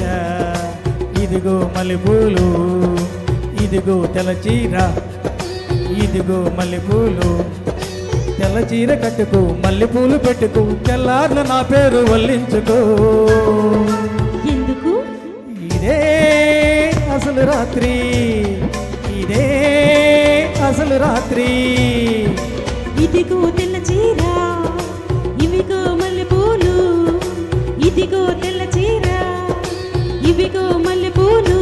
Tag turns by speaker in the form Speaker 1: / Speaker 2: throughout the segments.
Speaker 1: చీర, ఇదిగో మల్లెపూలు, ఇదిగో తెల్ల చీర, ఇదిగో మల్లెపూలు. తెల్ల చీర కట్టుకో, మల్లెపూలు పెట్టుకో, తెల్లార్ల నా పేరు వల్లించుకో.
Speaker 2: ఎందుకు?
Speaker 1: ఇదే అసలు రాత్రి, ఇదే అసలు రాత్రి.
Speaker 2: ఇదిగో తెల్ల చీర, ఇవిగో మల్లెపూలు, ఇదిగో తెల్ల చీర, ఇవిగో మల్లెపూలు.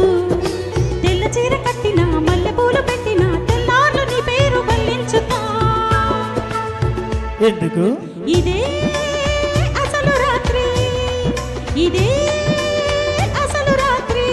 Speaker 2: తెల్ల చీర కట్టిన, మల్లెపూలు పెట్టిన, తెల్లార్లు నీ పేరు వల్లించుతా.
Speaker 1: ఎందుకు?
Speaker 2: ఇదే అసలు రాత్రి, ఇదే అసలు రాత్రి.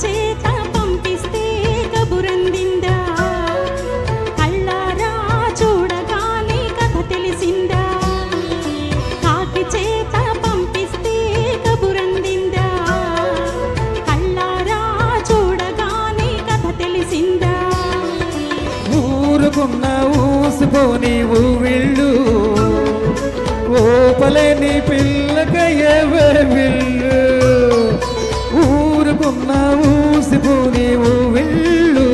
Speaker 2: చేత పంపిస్తే కబురందిందా, కళ్ళారా చూడగానే కథ తెలిసిందా. కాకి చేత పంపిస్తే కబురందిందా, కళ్ళారా చూడగానే కథ తెలిసిందా.
Speaker 1: ఊరుకున్న ఊసిపోని ఊవిళ్ళు, ఓపలేని పిల్లకయ్యే వెళ్ళు. ఊరుకున్న ఊసిపోని ఊవిళ్ళు,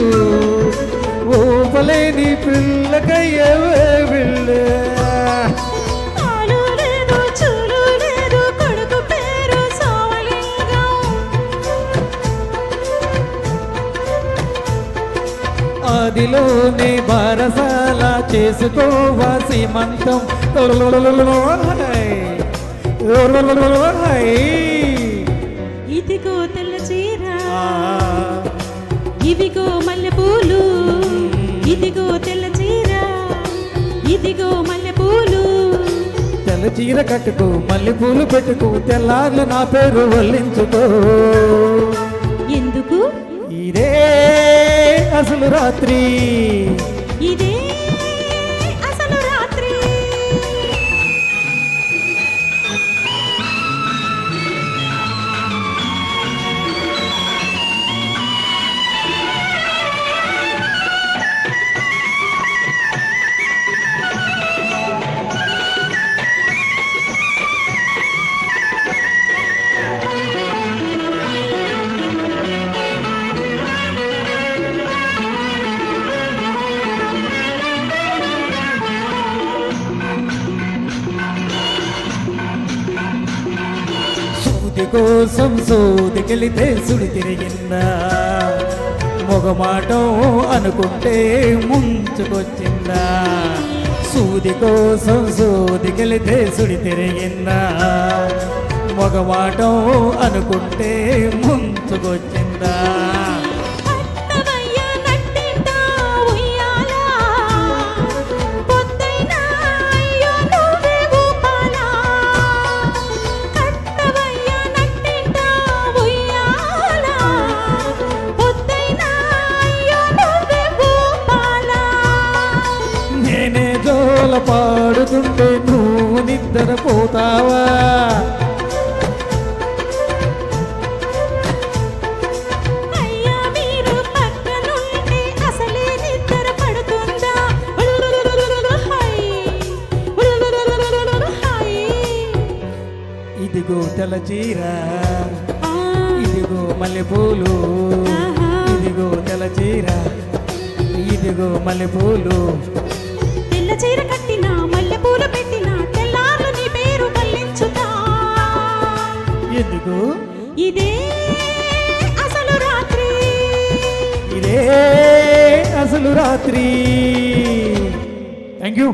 Speaker 1: ఓపలేని పిల్లకయ్యే వెళ్ళు.
Speaker 2: ఆలు లేదు, చూలు లేదు, కొడుకు పేరు సోమలింగం.
Speaker 1: ఆదిలోనే బారసాల చేసుకోవా సీమంతం.
Speaker 2: ఇదిగో తెల్ల చీర, ఇదిగో మల్లెపూలు, ఇదిగో తెల్ల చీర, ఇదిగో మల్లెపూలు.
Speaker 1: తెల్ల చీర కట్టుకో, మల్లెపూలు పెట్టుకో, తెల్లార్లు నా పేరు వల్లించుకో.
Speaker 2: ఎందుకు?
Speaker 1: ఇదే అసలు రాత్రి,
Speaker 2: ఇదే అసలు రాత్రి.
Speaker 1: సూది కోసం సూదికెళితే సుడి తిరిగిందా, మొగమాటం అనుకుంటే ముంచుకొచ్చిందా. సూది కోసం సూదికెళితే సుడి తిరిగిందా, మొగమాటం అనుకుంటే ముంచుకొచ్చిందా. పాడుతుంటే నువ్వు నిద్రపోతావా,
Speaker 2: అయ్యా మీరు పక్కనుంటే అసలే నిద్ర పడుతుందా.
Speaker 1: ఇదిగో తెల్ల చీర, ఇదిగో మల్లెపూలు, ఇదిగో తెల్ల చీర, ఇదిగో మల్లెపూలు.
Speaker 2: తెల్ల చీర కట్టిన, మల్లెపూలు పెట్టిన, తెల్లార్లు నీ పేరు వల్లించుతా.
Speaker 1: ఎందుకు?
Speaker 2: ఇదే అసలు రాత్రి,
Speaker 1: ఇదే అసలు రాత్రి. Thank you.